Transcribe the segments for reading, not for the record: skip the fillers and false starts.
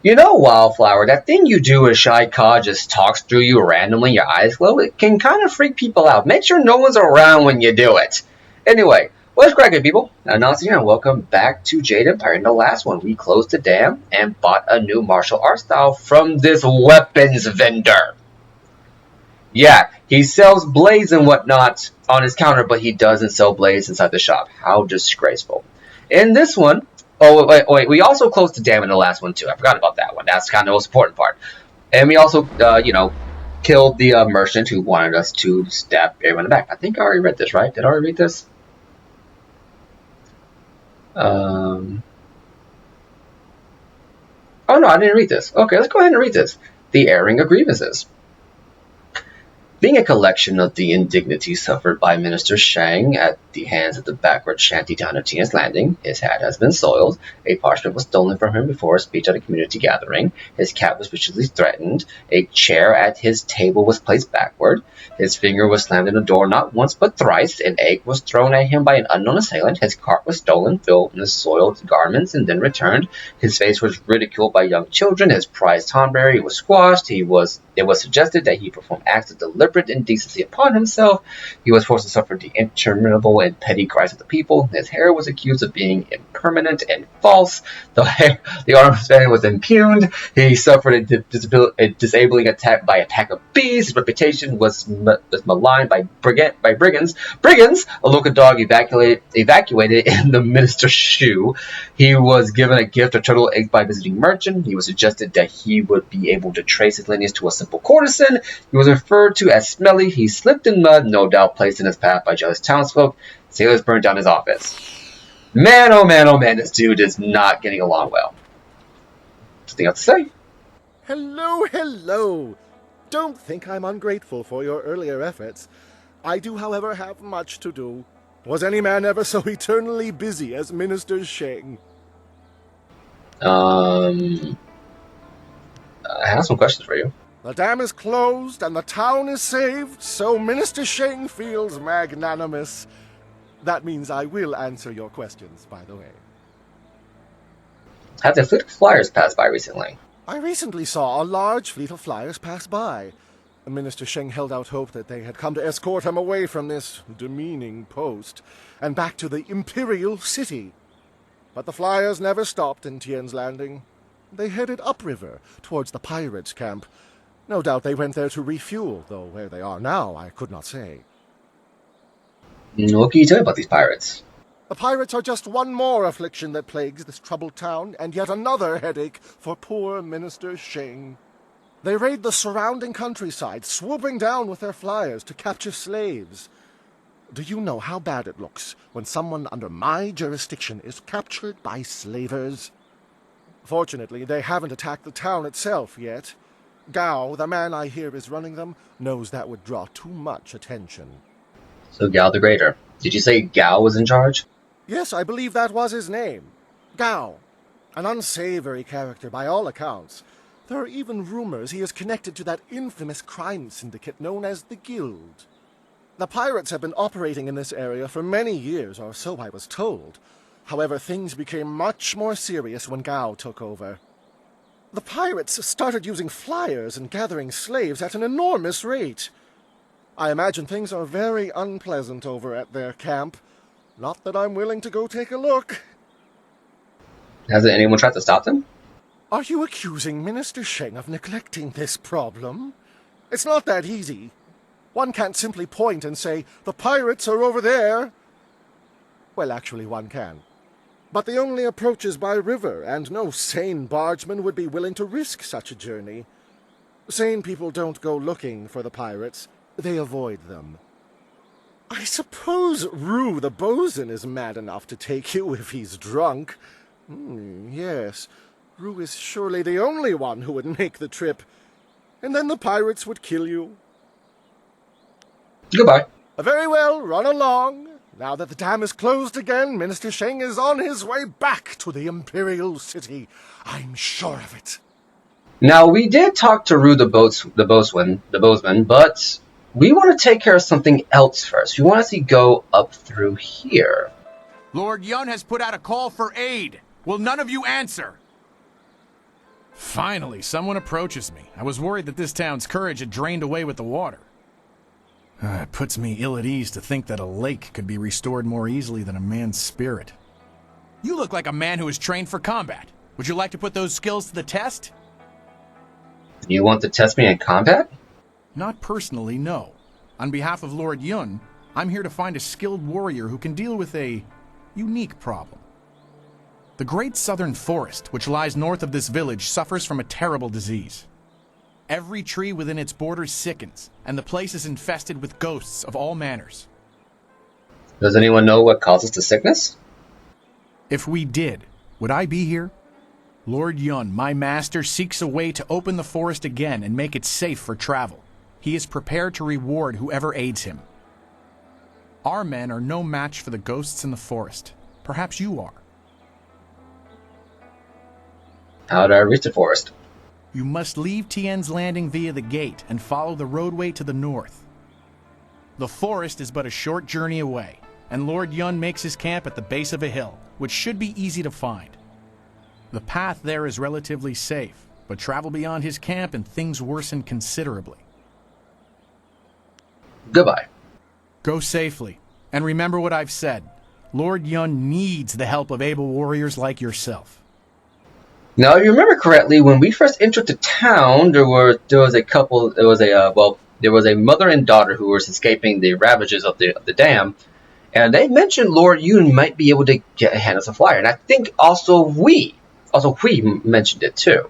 You know, Wildflower, that thing you do as Shy Cod just talks through you randomly, your eyes glow, it can kind of freak people out. Make sure no one's around when you do it. Anyway, what's cracking, people? Anansi here, and welcome back to Jade Empire. In the last one, we closed the dam and bought a new martial art style from this weapons vendor. Yeah, he sells blades and whatnot on his counter, but he doesn't sell blades inside the shop. How disgraceful. In this one, oh, wait, we also closed the dam in the last one, too. I forgot about that one. That's kind of the most important part. And we also, killed the merchant who wanted us to stab everyone in the back. I think I already read this, right? Did I already read this? Oh, no, I didn't read this. Okay, let's go ahead and read this. The airing of grievances. Being a collection of the indignities suffered by Minister Shang at the hands of the backward shanty town of Tina's Landing, his hat has been soiled, a parchment was stolen from him before a speech at a community gathering, his cat was viciously threatened, a chair at his table was placed backward, his finger was slammed in a door not once but thrice, an egg was thrown at him by an unknown assailant, his cart was stolen, filled with soiled garments, and then returned, his face was ridiculed by young children, his prized Tonberry was squashed, it was suggested that he perform acts of deliberate indecency upon himself. He was forced to suffer the interminable and petty cries of the people. His hair was accused of being impermanent and false. The arm of his family was impugned. He suffered a disabling attack by attack of bees. His reputation was maligned by brigands. Brigands! A local dog evacuated in the minister's shoe. He was given a gift of turtle eggs by a visiting merchant. He was suggested that he would be able to trace his lineage to a simple courtesan. He was referred to as smelly. He slipped in mud, no doubt placed in his path by jealous townsfolk. Sailors burned down his office. Man, oh man, oh man, this dude is not getting along well. Something else to say? Hello, hello! Don't think I'm ungrateful for your earlier efforts. I do, however, have much to do. Was any man ever so eternally busy as Minister Sheng? I have some questions for you. The dam is closed and the town is saved, so Minister Sheng feels magnanimous. That means I will answer your questions, by the way. Have the fleet of flyers passed by recently? I recently saw a large fleet of flyers pass by. Minister Sheng held out hope that they had come to escort him away from this demeaning post and back to the Imperial City. But the flyers never stopped in Tien's Landing. They headed upriver towards the pirates' camp. No doubt they went there to refuel, though where they are now I could not say. What can you tell me about these pirates? The pirates are just one more affliction that plagues this troubled town, and yet another headache for poor Minister Sheng. They raid the surrounding countryside, swooping down with their flyers to capture slaves. Do you know how bad it looks when someone under my jurisdiction is captured by slavers? Fortunately, they haven't attacked the town itself yet. Gao, the man I hear is running them, knows that would draw too much attention. So Gao the Greater. Did you say Gao was in charge? Yes, I believe that was his name. Gao. An unsavory character by all accounts. There are even rumors he is connected to that infamous crime syndicate known as the Guild. The pirates have been operating in this area for many years, or so I was told. However, things became much more serious when Gao took over. The pirates started using flyers and gathering slaves at an enormous rate. I imagine things are very unpleasant over at their camp. Not that I'm willing to go take a look. Hasn't anyone tried to stop them? Are you accusing Minister Sheng of neglecting this problem? It's not that easy. One can't simply point and say, the pirates are over there. Well, actually, one can. But the only approach is by river, and no sane bargeman would be willing to risk such a journey. Sane people don't go looking for the pirates. They avoid them. I suppose Rue the bosun is mad enough to take you if he's drunk. Yes, Rue is surely the only one who would make the trip. And then the pirates would kill you. Goodbye. Very well, run along. Now that the dam is closed again, Minister Sheng is on his way back to the Imperial City. I'm sure of it. Now, we did talk to Rue the bozeman, but we want to take care of something else first. We want to see go up through here. Lord Yun has put out a call for aid. Will none of you answer? Finally, someone approaches me. I was worried that this town's courage had drained away with the water. It puts me ill at ease to think that a lake could be restored more easily than a man's spirit. You look like a man who is trained for combat. Would you like to put those skills to the test? You want to test me in combat? Not personally, no. On behalf of Lord Yun, I'm here to find a skilled warrior who can deal with a unique problem. The Great Southern Forest, which lies north of this village, suffers from a terrible disease. Every tree within its borders sickens, and the place is infested with ghosts of all manners. Does anyone know what causes the sickness? If we did, would I be here? Lord Yun, my master, seeks a way to open the forest again and make it safe for travel. He is prepared to reward whoever aids him. Our men are no match for the ghosts in the forest. Perhaps you are. How do I reach the forest? You must leave Tien's Landing via the gate and follow the roadway to the north. The forest is but a short journey away, and Lord Yun makes his camp at the base of a hill, which should be easy to find. The path there is relatively safe, but travel beyond his camp and things worsen considerably. Goodbye. Go safely, and remember what I've said. Lord Yun needs the help of able warriors like yourself. Now, if you remember correctly, when we first entered the town, there was a mother and daughter who was escaping the ravages of the dam, and they mentioned Lord Yun might be able to hand us a flyer, and I think also we mentioned it too.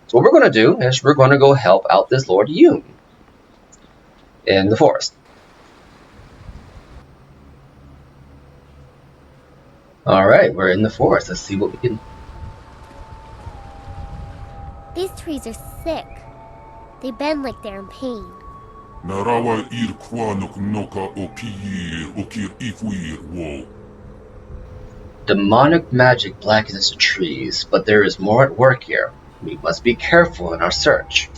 So what we're going to do is we're going to go help out this Lord Yun in the forest. All right, we're in the forest. Let's see what we can. These trees are sick. They bend like they're in pain. Demonic magic blackens the trees, but there is more at work here. We must be careful in our search.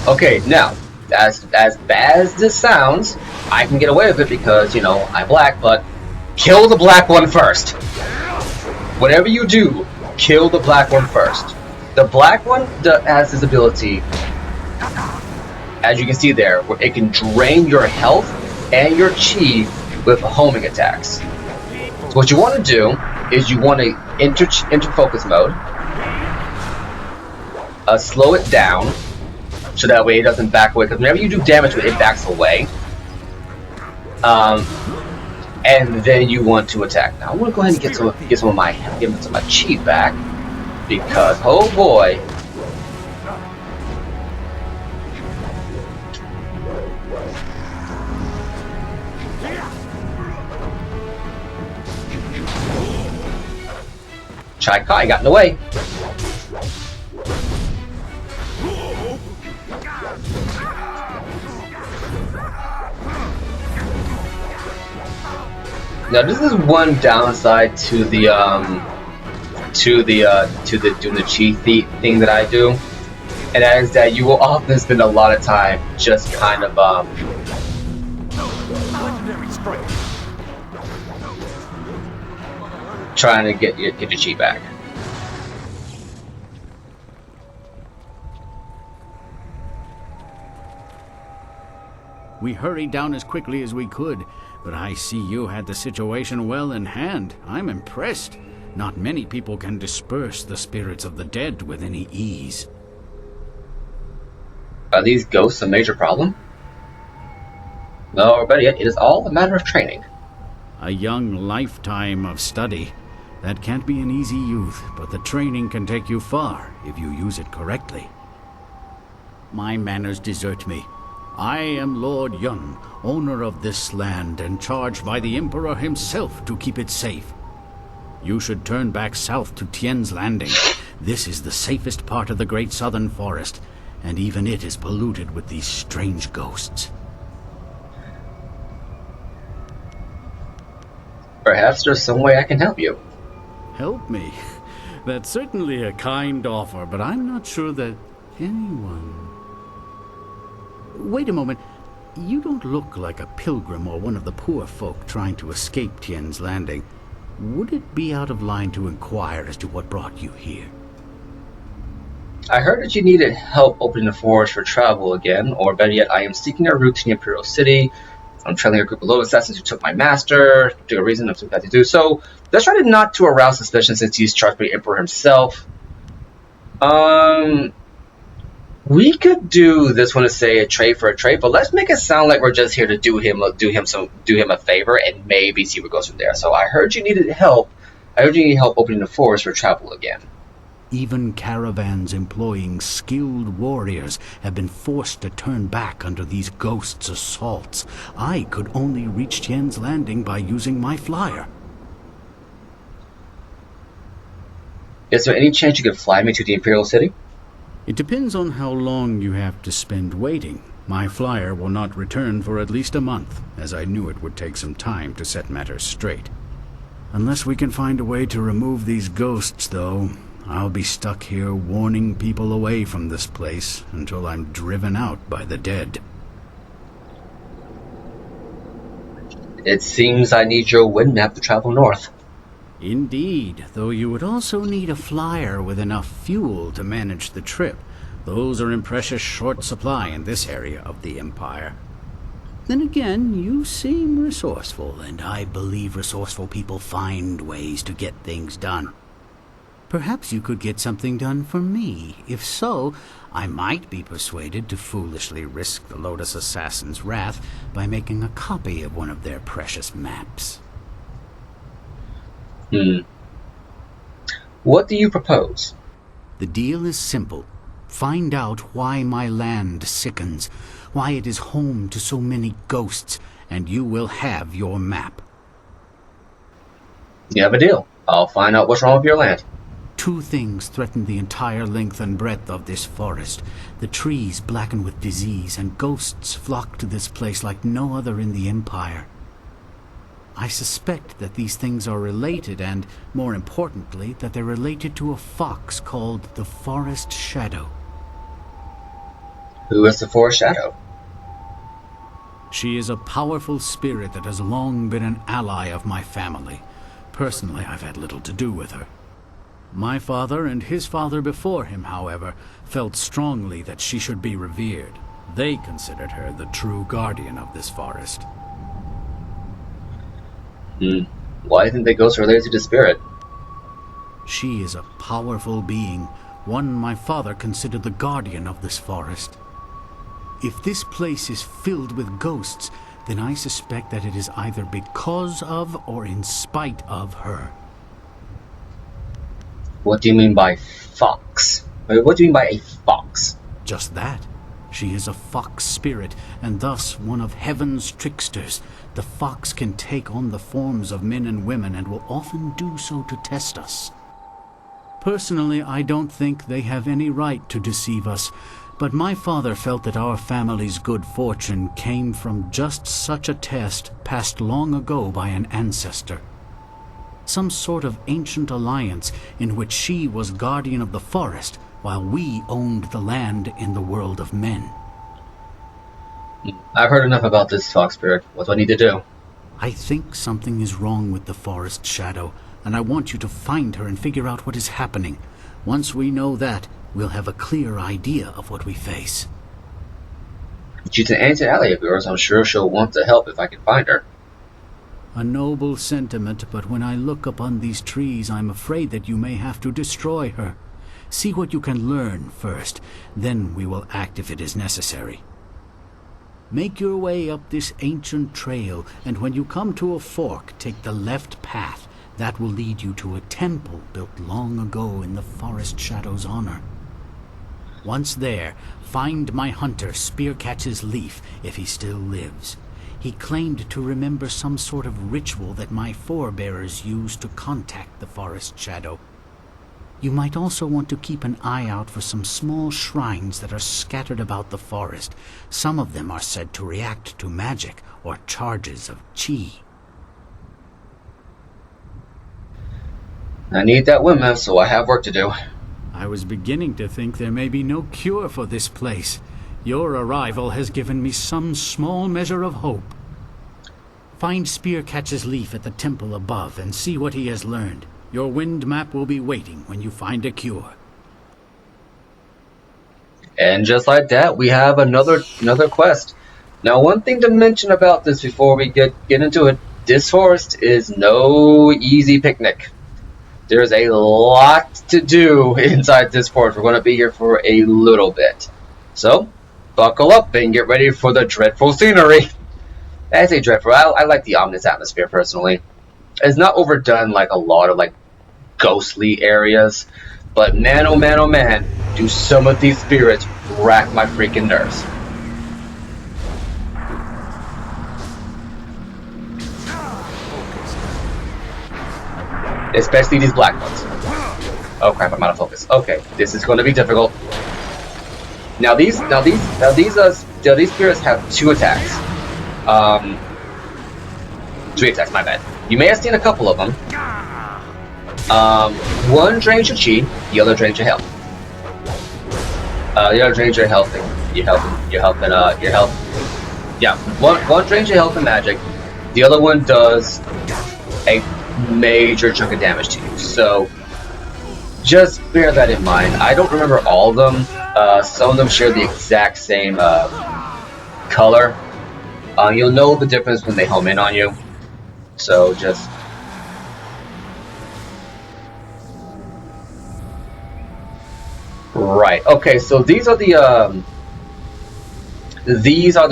Okay, now, as bad as this sounds, I can get away with it because, I'm black, but kill the black one first. Whatever you do, kill the black one first. The black one has this ability, as you can see there, where it can drain your health and your chi with homing attacks. So what you want to do is you want to enter focus mode, slow it down, so that way it doesn't back away, because whenever you do damage it backs away. And then you want to attack. Now I'm gonna go ahead and get some of my chi back, because oh boy. Chai Kai got in the way. Now this is one downside to the doing the chi thing that I do, and that is that you will often spend a lot of time just kind of trying to get your chi back. We hurried down as quickly as we could, but I see you had the situation well in hand. I'm impressed. Not many people can disperse the spirits of the dead with any ease. Are these ghosts a major problem? No, or better yet, it is all a matter of training. A young lifetime of study. That can't be an easy youth, but the training can take you far if you use it correctly. My manners desert me. I am Lord Yun, owner of this land and charged by the Emperor himself to keep it safe. You should turn back south to Tien's Landing. This is the safest part of the Great Southern Forest, and even it is polluted with these strange ghosts. Perhaps there's some way I can help you. Help me? That's certainly a kind offer, but I'm not sure that anyone... Wait a moment. You don't look like a pilgrim or one of the poor folk trying to escape Tien's Landing. Would it be out of line to inquire as to what brought you here? I heard that you needed help opening the forest for travel again, or better yet, I am seeking a route to the Imperial City. I'm trailing a group of low assassins who took my master. For particular reason, I'm too bad to do so. Let's try not to arouse suspicion since he's charged by the Emperor himself. We could do this one to say a trade for a trade, but let's make it sound like we're just here to do him a favor and maybe see what goes from there. So I heard you needed help. I heard you need help opening the forest for travel again. Even caravans employing skilled warriors have been forced to turn back under these ghosts' assaults. I could only reach Tien's Landing by using my flyer. Is there any chance you could fly me to the Imperial City? It depends on how long you have to spend waiting. My flyer will not return for at least a month, as I knew it would take some time to set matters straight. Unless we can find a way to remove these ghosts, though, I'll be stuck here warning people away from this place until I'm driven out by the dead. It seems I need your wind map to travel north. Indeed, though you would also need a flyer with enough fuel to manage the trip. Those are in precious short supply in this area of the Empire. Then again, you seem resourceful, and I believe resourceful people find ways to get things done. Perhaps you could get something done for me. If so, I might be persuaded to foolishly risk the Lotus Assassin's wrath by making a copy of one of their precious maps. What do you propose? The deal is simple. Find out why my land sickens, why it is home to so many ghosts, and you will have your map. You have a deal. I'll find out what's wrong with your land. Two things threaten the entire length and breadth of this forest. The trees blacken with disease, and ghosts flock to this place like no other in the Empire. I suspect that these things are related, and, more importantly, that they're related to a fox called the Forest Shadow. Who is the Forest Shadow? She is a powerful spirit that has long been an ally of my family. Personally, I've had little to do with her. My father and his father before him, however, felt strongly that she should be revered. They considered her the true guardian of this forest. Why didn't they ghosts related to the spirit? She is a powerful being, one my father considered the guardian of this forest. If this place is filled with ghosts, then I suspect that it is either because of or in spite of her. What do you mean by fox? What do you mean by a fox? Just that. She is a fox spirit, and thus one of heaven's tricksters. The fox can take on the forms of men and women, and will often do so to test us. Personally, I don't think they have any right to deceive us, but my father felt that our family's good fortune came from just such a test passed long ago by an ancestor. Some sort of ancient alliance in which she was guardian of the forest, while we owned the land in the world of men. I've heard enough about this fox spirit. What do I need to do? I think something is wrong with the Forest Shadow, and I want you to find her and figure out what is happening. Once we know that, we'll have a clear idea of what we face. She's an ancient ally of yours. I'm sure she'll want to help if I can find her. A noble sentiment, but when I look upon these trees, I'm afraid that you may have to destroy her. See what you can learn first, then we will act if it is necessary. Make your way up this ancient trail, and when you come to a fork, take the left path. That will lead you to a temple built long ago in the Forest Shadow's honor. Once there, find my hunter Spearcatch's Leaf, if he still lives. He claimed to remember some sort of ritual that my forebears used to contact the Forest Shadow. You might also want to keep an eye out for some small shrines that are scattered about the forest. Some of them are said to react to magic or charges of chi. I need that windmill, so I have work to do. I was beginning to think there may be no cure for this place. Your arrival has given me some small measure of hope. Find Spearcatch's leaf at the temple above and see what he has learned. Your wind map will be waiting when you find a cure. And just like that, we have another quest. Now, one thing to mention about this before we get into it, this forest is no easy picnic. There's a lot to do inside this forest. We're going to be here for a little bit. So, buckle up and get ready for the dreadful scenery. I say dreadful. I like the ominous atmosphere, personally. It's not overdone like a lot of, like, ghostly areas. But man, oh man, oh man, do some of these spirits rack my freaking nerves. Especially these black ones. Oh crap, I'm out of focus. Okay, this is going to be difficult. Now these spirits have two attacks. Three attacks, my bad. You may have seen a couple of them. One drains your chi, the other drains your health. The other drains your health. Your health. Yeah, one drains your health and magic. The other one does a major chunk of damage to you. So just bear that in mind. I don't remember all of them. Some of them share the exact same color. You'll know the difference when they home in on you. So just right. Okay, so these are the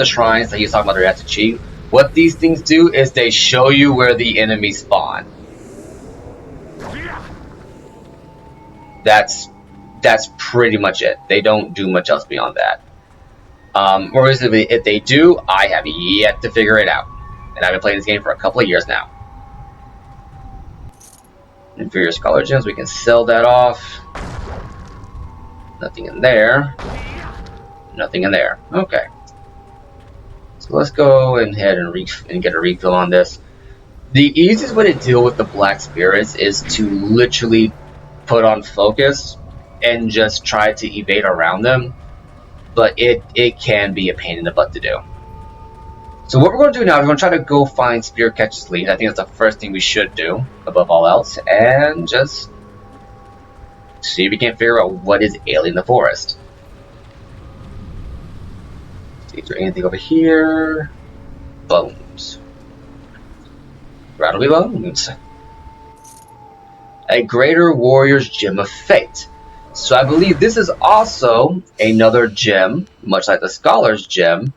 shrines that he's talking about the reactive chi. What these things do is they show you where the enemies spawn. That's pretty much it. They don't do much else beyond that. Or if they do, I have yet to figure it out. And I've been playing this game for a couple of years now. Inferior Scholar Gems, we can sell that off. Nothing in there. Nothing in there. Okay. So let's go ahead and get a refill on this. The easiest way to deal with the black spirits is to literally put on focus and just try to evade around them. But it can be a pain in the butt to do. So what we're going to do now is we're going to try to go find Spearcatch's lead. I think that's the first thing we should do, above all else. And just see if we can figure out what is ailing the forest. Is there anything over here? Bones. Rattly bones. A Greater Warrior's Gem of Fate. So I believe this is also another gem, much like the Scholar's Gem.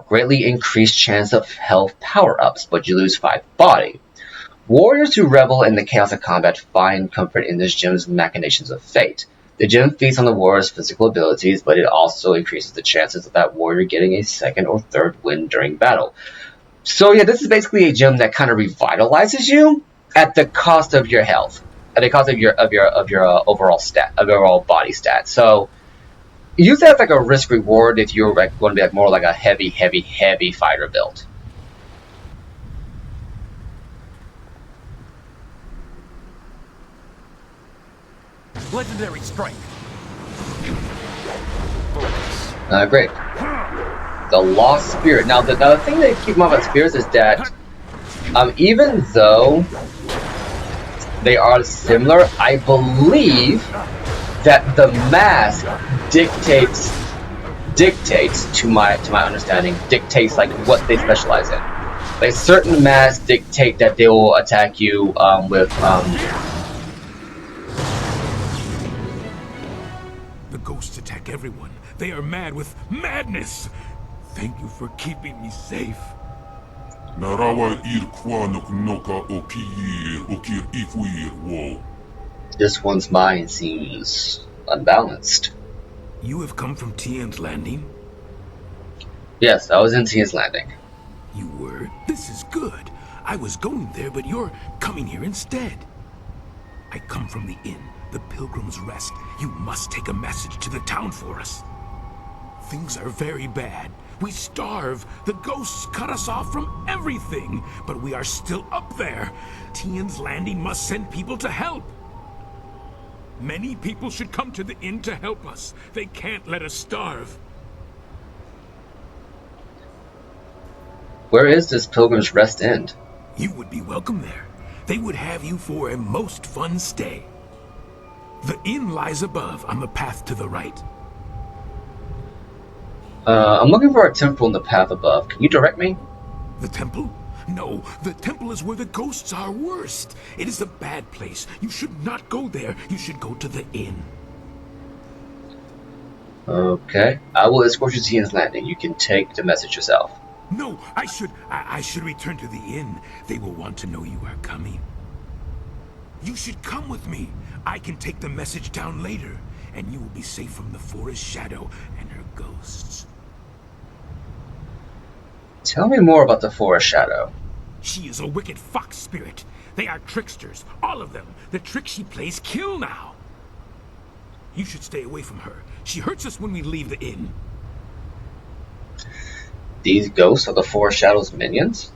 Greatly increased chance of health power-ups, but you lose 5 body. Warriors who revel in the chaos of combat find comfort in this gem's machinations of fate. The gem feeds on the warrior's physical abilities, but it also increases the chances of that warrior getting a second or third win during battle. So yeah, this is basically a gem that kind of revitalizes you at the cost of your health, at the cost of your overall stat, of your overall body stat. So use that as like a risk reward if you're like going to be like more like a heavy fighter build. Legendary strike. Great. The Lost Spirit. Now, the thing that keep in mind about spirits is that even though they are similar, I believe that the mask dictates to my understanding, dictates like what they specialize in. Like certain masks dictate that they will attack you with The ghosts attack everyone. They are mad with madness. Thank you for keeping me safe. This one's mind seems unbalanced. You have come from Tian's Landing? Yes, I was in Tian's Landing. You were? This is good. I was going there, but you're coming here instead. I come from the inn, the Pilgrim's Rest. You must take a message to the town for us. Things are very bad. We starve. The ghosts cut us off from everything. But we are still up there. Tian's Landing must send people to help. Many people should come to the inn to help us. They can't let us starve. Where is this Pilgrim's Rest Inn? You would be welcome there. They would have you for a most fun stay. The inn lies above on the path to the right. I'm looking for a temple in the path above. Can you direct me? The temple? No, the temple is where the ghosts are worst. It is a bad place. You should not go there. You should go to the inn. Okay. I will escort you to the inn's landing. You can take the message yourself. No, I should return to the inn. They will want to know you are coming. You should come with me. I can take the message down later, and you will be safe from the forest shadow and her ghosts. Tell me more about the Forest Shadow. She is a wicked fox spirit. They are tricksters, all of them. The tricks she plays kill now. You should stay away from her. She hurts us when we leave the inn. These ghosts are the Forest Shadow's minions?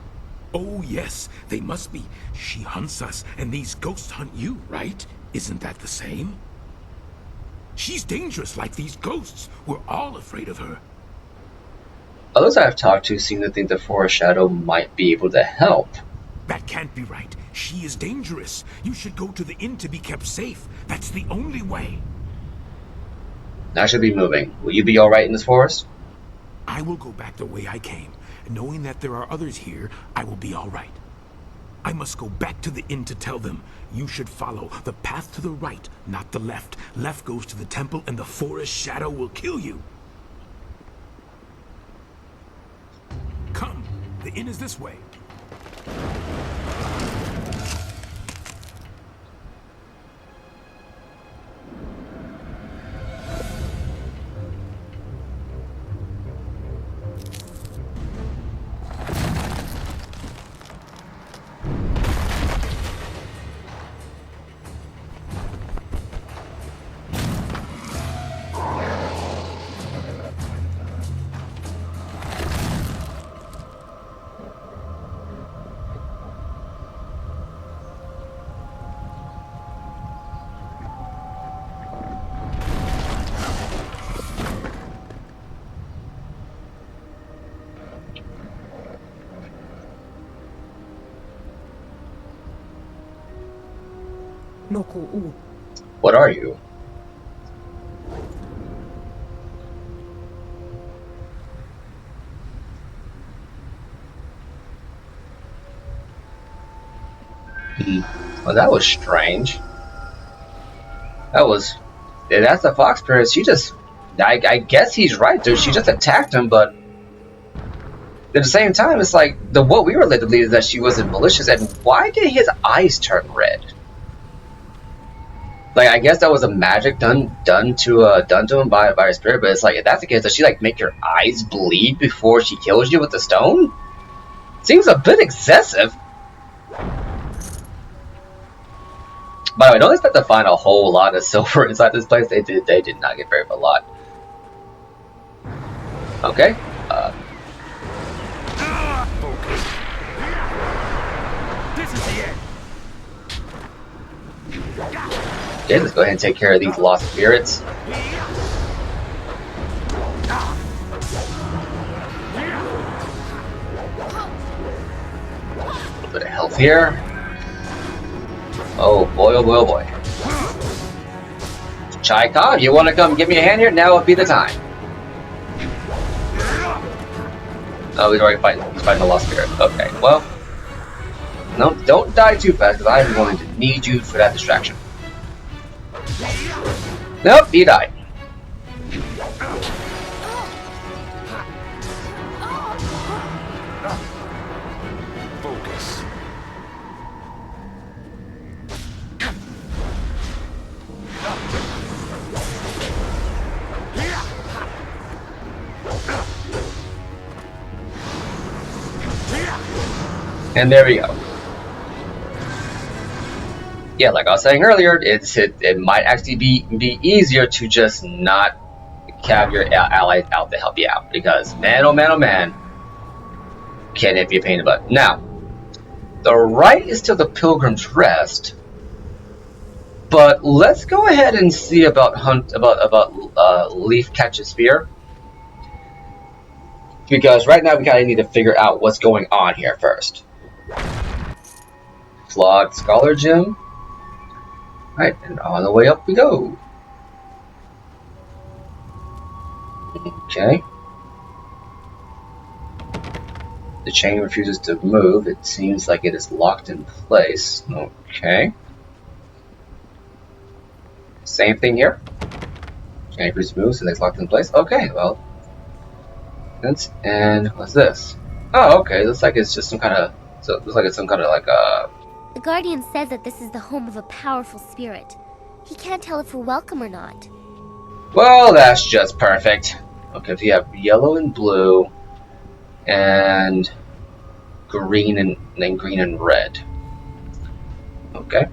Oh, yes, they must be. She hunts us, and these ghosts hunt you, right? Isn't that the same? She's dangerous like these ghosts. We're all afraid of her. Others I have talked to seem to think the Forest Shadow might be able to help. That can't be right. She is dangerous. You should go to the inn to be kept safe. That's the only way. I should be moving. Will you be alright in this forest? I will go back the way I came. Knowing that there are others here, I will be all right. I must go back to the inn to tell them. You should follow the path to the right, not the left. Left goes to the temple, and the Forest Shadow will kill you. Come, the inn is this way. What are you? Well, that was strange. That's the fox spirit. She just, I guess he's right, dude. She just attacked him, but at the same time, it's like, what we were led to believe is that she wasn't malicious, and why did his eyes turn red? Like, I guess that was a magic done to him by her spirit, but it's like, if that's the case, does she like make your eyes bleed before she kills you with the stone? Seems a bit excessive. By the way, don't expect to find a whole lot of silver inside this place. They did not get very a lot. Okay. This is the end. Okay, let's go ahead and take care of these lost spirits. A little bit of health here. Oh boy, oh boy, oh boy. Chaikov, you want to come give me a hand here? Now would be the time. Oh, he's already fighting. He's fighting the lost spirit. Okay, well. No, don't die too fast, because I'm going to need you for that distraction. Nope, he died. Focus. And there we go. Yeah, like I was saying earlier, it might actually be easier to just not have your allies out to help you out, because man, oh man, can it be a pain in the butt. Now, the right is to the Pilgrim's Rest, But let's go ahead and see about Leaf Catches Spear. Because right now we kind of need to figure out what's going on here first. Flawed Scholar Gem. Right, and on the way up we go. Okay. The chain refuses to move. It seems like it is locked in place. Okay. Same thing here. Chain refuses to move, so it's locked in place. Okay, well. And what's this? Oh, okay. Looks like it's just some kind of. So it looks like it's some kind of like a. The Guardian says that this is the home of a powerful spirit. He can't tell if we're welcome or not. Well, that's just perfect. Okay, so you have yellow and blue, and green and green and red. Okay.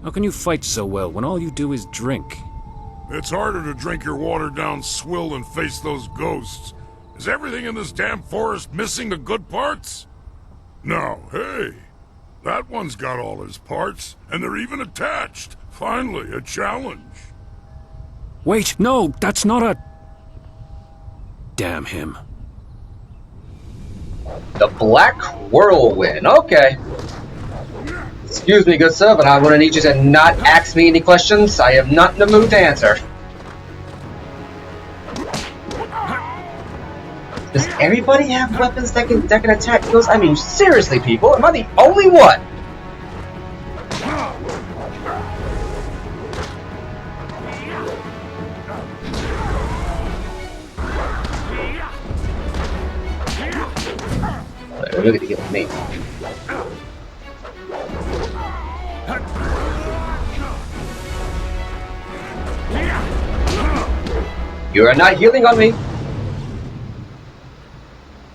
How can you fight so well when all you do is drink? It's harder to drink your watered-down swill than face those ghosts. Is everything in this damn forest missing the good parts? No, hey. That one's got all his parts, and they're even attached. Finally, a challenge. Wait, no, that's not a... Damn him. The Black Whirlwind. Okay. Excuse me, good sir, but I'm going to need you to not ask me any questions. I am not in the mood to answer. Does everybody have weapons that can attack those? I mean, seriously, people, am I the only one? Wait, look at the heal me. You are not healing on me.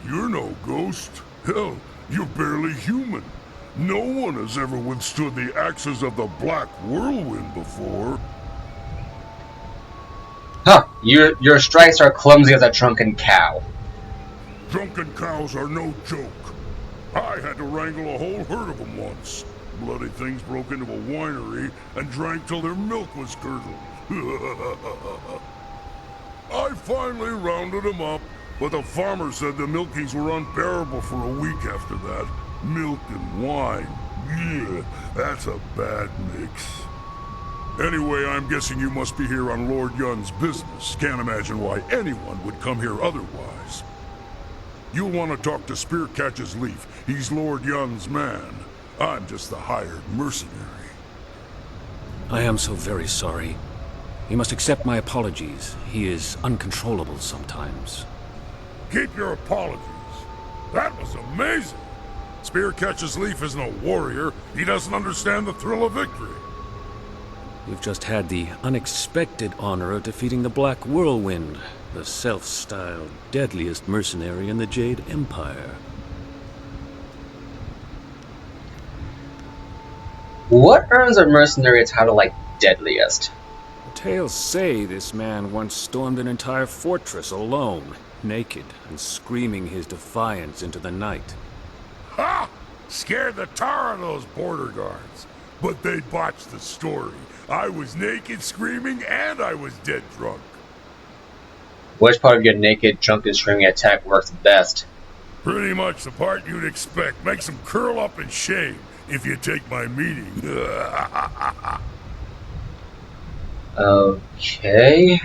You're no ghost. Hell, you're barely human. No one has ever withstood the axes of the Black Whirlwind before. Huh, your strikes are clumsy as a drunken cow. Drunken cows are no joke. I had to wrangle a whole herd of them once. Bloody things broke into a winery and drank till their milk was curdled. I finally rounded them up, but the farmer said the milkings were unbearable for a week after that. Milk and wine. Yeah, that's a bad mix. Anyway, I'm guessing you must be here on Lord Yun's business. Can't imagine why anyone would come here otherwise. You'll want to talk to Spearcatch's Leaf. He's Lord Yun's man. I'm just the hired mercenary. I am so very sorry. You must accept my apologies. He is uncontrollable sometimes. Keep your apologies. That was amazing. Spearcatch's Leaf isn't a warrior. He doesn't understand the thrill of victory. You've just had the unexpected honor of defeating the Black Whirlwind, the self-styled deadliest mercenary in the Jade Empire. What earns a mercenary a title like deadliest? Tales say this man once stormed an entire fortress alone, naked and screaming his defiance into the night. Ha! Scared the tar out of those border guards. But they botched the story. I was naked, screaming, and I was dead drunk. Which part of your naked, drunken, screaming attack works best? Pretty much the part you'd expect. Makes them curl up in shame, if you take my meaning. Okay.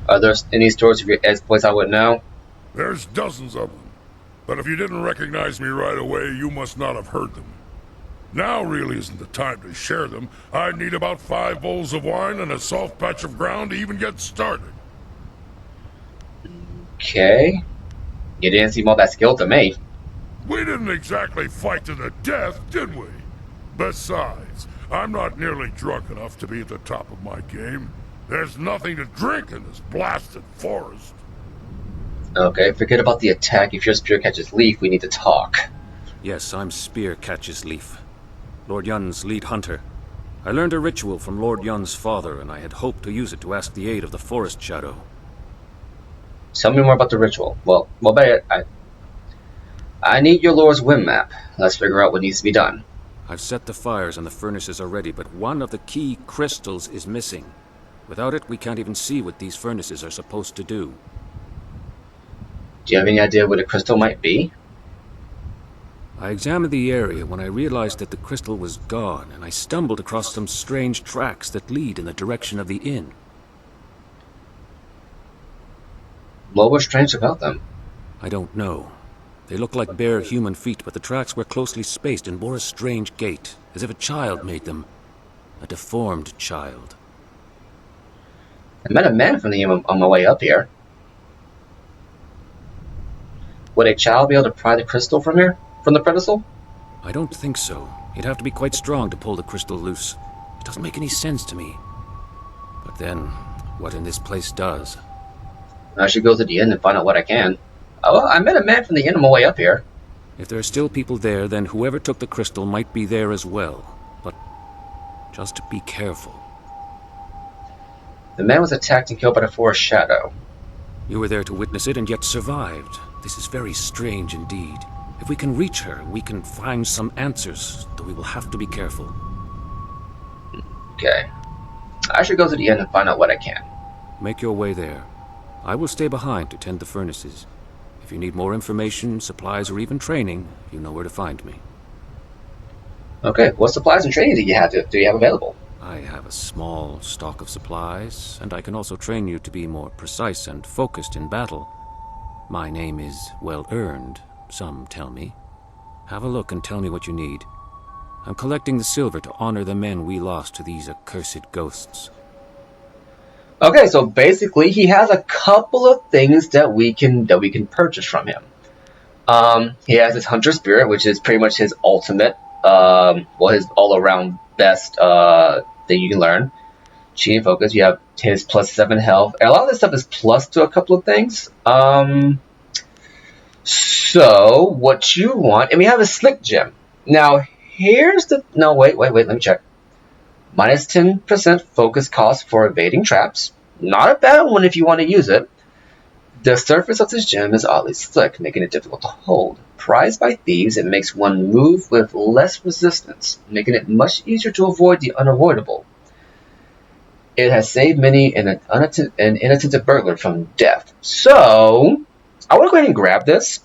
Are there any stories of your exploits I would know? There's dozens of them. But if you didn't recognize me right away, you must not have heard them. Now really isn't the time to share them. I'd need about 5 bowls of wine and a soft patch of ground to even get started. Okay. You didn't seem all that skilled to me. We didn't exactly fight to the death, did we? Besides, I'm not nearly drunk enough to be at the top of my game. There's nothing to drink in this blasted forest. Okay, forget about the attack. If your spear catches Leaf, we need to talk. Yes, I'm Spear Catches Leaf, Lord Yun's lead hunter. I learned a ritual from Lord Yun's father, and I had hoped to use it to ask the aid of the Forest Shadow. Tell me more about the ritual. Well, I need your Lord's whim map. Let's figure out what needs to be done. I've set the fires and the furnaces already, but one of the key crystals is missing. Without it, we can't even see what these furnaces are supposed to do. Do you have any idea where the crystal might be? I examined the area when I realized that the crystal was gone, and I stumbled across some strange tracks that lead in the direction of the inn. What was strange about them? I don't know. They look like bare human feet, but the tracks were closely spaced and bore a strange gait, as if a child made them. A deformed child. I met a man from the inn on my way up here. Would a child be able to pry the crystal from here? From the pedestal? I don't think so. You'd have to be quite strong to pull the crystal loose. It doesn't make any sense to me. But then, what in this place does? I should go to the inn and find out what I can. Oh, well, I met a man from the inn on my way up here. If there are still people there, then whoever took the crystal might be there as well. But just be careful. The man was attacked and killed by the Forest Shadow. You were there to witness it and yet survived. This is very strange indeed. If we can reach her, we can find some answers, though we will have to be careful. Okay. I should go to the inn and find out what I can. Make your way there. I will stay behind to tend the furnaces. If you need more information, supplies, or even training, you know where to find me. Okay, what supplies and training do you have available? I have a small stock of supplies, and I can also train you to be more precise and focused in battle. My name is well earned, some tell me. Have a look and tell me what you need. I'm collecting the silver to honor the men we lost to these accursed ghosts. Okay, so basically he has a couple of things that we can purchase from him. He has his hunter spirit, which is pretty much his ultimate, his all-around best thing you can learn. Chi and focus. You have his +7 health. A lot of this stuff is plus to a couple of things. So what you want, and we have a slick gem. Now here's the wait, let me check. Minus 10% focus cost for evading traps. Not a bad one if you want to use it. The surface of this gem is oddly slick, making it difficult to hold. Prized by thieves, it makes one move with less resistance, making it much easier to avoid the unavoidable. It has saved many an inattentive burglar from death. So, I want to go ahead and grab this.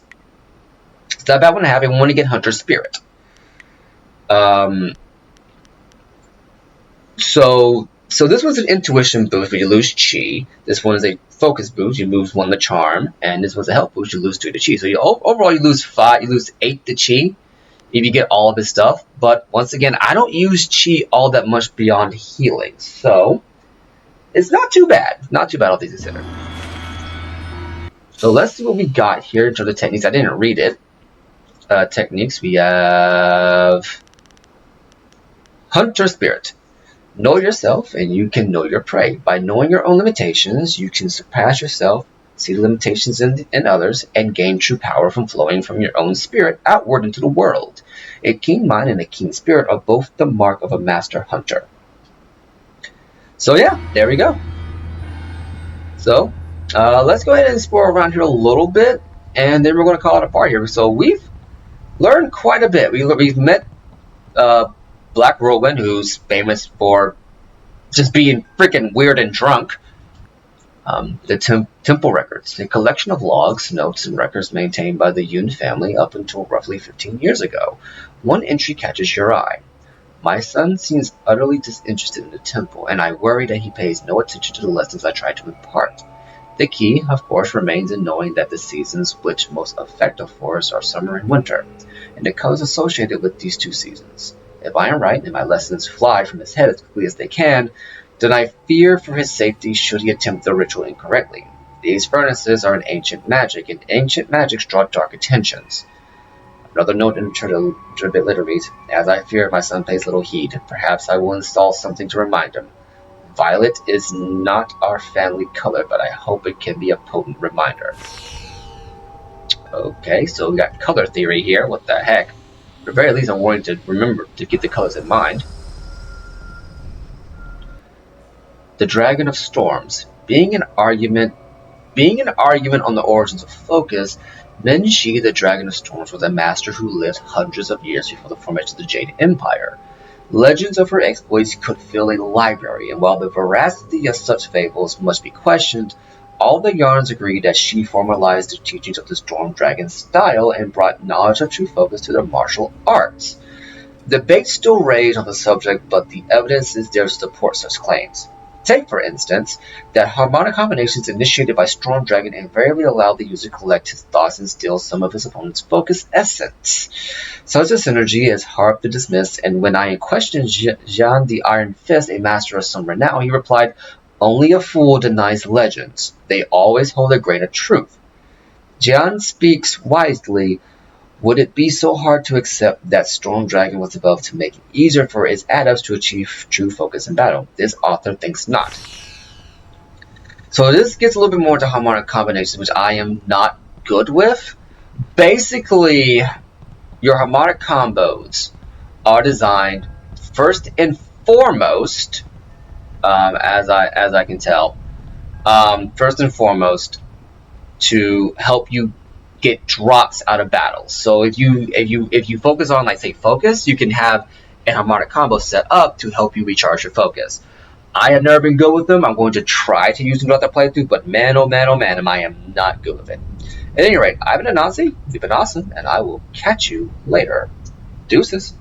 It's not a bad one to have. I want to get Hunter Spirit. So this one's an intuition boost, but you lose chi. This one is a focus boost. You lose 1 to charm, and this one's a health boost. You lose 2 to chi. So overall, you lose 5. You lose 8 to chi if you get all of his stuff. But once again, I don't use chi all that much beyond healing, so it's not too bad. Not too bad, all things considered. So let's see what we got here in terms of techniques. I didn't read it. Techniques. We have Hunter Spirit. Know yourself and you can know your prey. By knowing your own limitations, you can surpass yourself, see the limitations in others, and gain true power from flowing from your own spirit outward into the world. A keen mind and a keen spirit are both the mark of a master hunter. So yeah, there we go. So, let's go ahead and explore around here a little bit, and then we're going to call it a part here. So we've learned quite a bit. We've met Black Whirlwind, who's famous for just being freaking weird and drunk. The Temple Records, a collection of logs, notes, and records maintained by the Yun family up until roughly 15 years ago. One entry catches your eye. My son seems utterly disinterested in the temple, and I worry that he pays no attention to the lessons I try to impart. The key, of course, remains in knowing that the seasons which most affect a forest are summer and winter, and the colors associated with these 2 seasons. If I am right and my lessons fly from his head as quickly as they can, then I fear for his safety should he attempt the ritual incorrectly. These furnaces are an ancient magic, and ancient magics draw dark intentions. Another note in the letter reads, as I fear my son pays little heed, perhaps I will install something to remind him. Violet is not our family color, but I hope it can be a potent reminder. Okay, so we got color theory here. What the heck? At the very least, I'm wanting to remember to keep the colors in mind. The Dragon of Storms. Being an argument on the origins of focus, Menshi, the Dragon of Storms, was a master who lived hundreds of years before the formation of the Jade Empire. Legends of her exploits could fill a library, and while the veracity of such fables must be questioned, all the yarns agree that she formalized the teachings of the Storm Dragon style and brought knowledge of true focus to the martial arts. Debates still rage on the subject, but the evidence is there to support such claims. Take, for instance, that harmonic combinations initiated by Storm Dragon invariably allow the user to collect his thoughts and steal some of his opponent's focus essence. Such a synergy is hard to dismiss, and when I questioned Jean the Iron Fist, a master of some renown, he replied, "Only a fool denies legends. They always hold a grain of truth." Jean speaks wisely. Would it be so hard to accept that Storm Dragon was developed to make it easier for its adepts to achieve true focus in battle? This author thinks not. So this gets a little bit more into harmonic combinations, which I am not good with. Basically, your harmonic combos are designed first and foremost, as I can tell, first and foremost to help you get drops out of battles. So if you focus on, like, say, focus, you can have a harmonic combo set up to help you recharge your focus. I have never been good with them. I'm going to try to use them throughout the playthrough, but man, oh man, am I not good with it. At any rate, I've been Anansi, you've been awesome, and I will catch you later. Deuces.